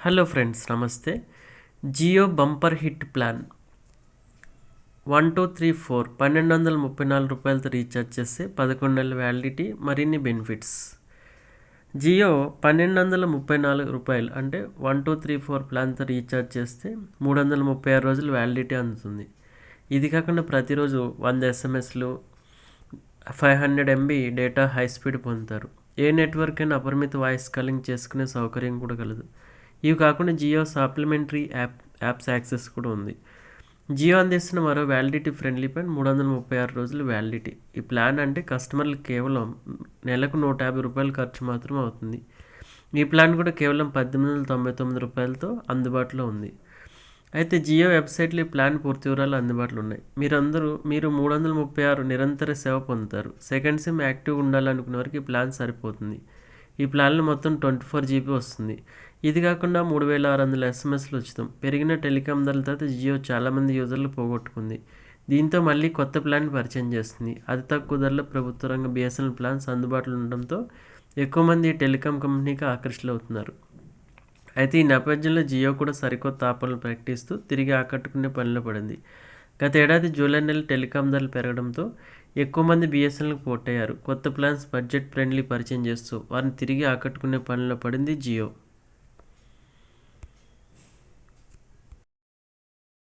Hello friends, నమస్తే. Jio bumper hit plan 1234 ₹1234 recharge చేస్తే 11 నెలల వ్యాలిడిటీ, మరిన్ని బెనిఫిట్స్. జియో ₹1234 అంటే 1234 ప్లాన్తో రీఛార్జ్ చేస్తే 336 రోజులు వ్యాలిడిటీ అందుతుంది. ఇది కాకుండా ప్రతిరోజు 100 ఎస్ఎంఎస్లు, 500 MB డేటా హై స్పీడ్ పొందుతారు. ఏ నెట్వర్క్ అయినా అపరిమిత వాయిస్ కాలింగ్ చేసుకునే సౌకర్యం కూడా కలదు. ఇవి కాకుండా జియో సప్లిమెంటరీ యాప్స్ యాక్సెస్ కూడా ఉంది. జియో అందిస్తున్న మరో వ్యాలిడిటీ ఫ్రెండ్లీ ప్లాన్ 336 రోజులు వ్యాలిడిటీ. ఈ ప్లాన్ అంటే కస్టమర్లకు కేవలం నెలకు ₹150 ఖర్చు మాత్రమే అవుతుంది. ఈ ప్లాన్ కూడా కేవలం ₹1899తో అందుబాటులో ఉంది. అయితే జియో వెబ్సైట్లో ఈ ప్లాన్ పూర్తి వివరాలు అందుబాటులో ఉన్నాయి. మీరు 336 నిరంతర సేవ పొందుతారు. సెకండ్ సిమ్ యాక్టివ్గా ఉండాలనుకునే వారికి ఈ ప్లాన్ సరిపోతుంది. ఈ ప్లాన్లో మొత్తం 24 GB వస్తుంది. ఇది కాకుండా 3600 ఎస్ఎంఎస్లు ఉచితం. పెరిగిన టెలికాం ధరల తర్వాత జియో చాలామంది యూజర్లు పోగొట్టుకుంది. దీంతో మళ్ళీ కొత్త ప్లాన్ పరిచయం చేస్తుంది. అతి తక్కువ ధరలో ప్రభుత్వ రంగ బిఎస్ఎన్ఎల్ ప్లాన్స్ అందుబాటులో ఉండడంతో ఎక్కువ మంది టెలికాం కంపెనీకి ఆకర్షితులవుతున్నారు. అయితే ఈ నేపథ్యంలో జియో కూడా సరికొత్త ఆఫర్లు ప్రకటిస్తూ తిరిగి ఆకట్టుకునే పనిలో పడింది. గత ఏడాది జూలై నెల టెలికాం ధరలు పెరగడంతో ఎక్కువ మంది బిఎస్ఎన్ఎల్కి పోర్ట్ అయ్యారు. కొత్త ప్లాన్స్ బడ్జెట్ ఫ్రెండ్లీ పరిచయం చేస్తూ వారిని తిరిగి ఆకట్టుకునే పనిలో పడింది జియో.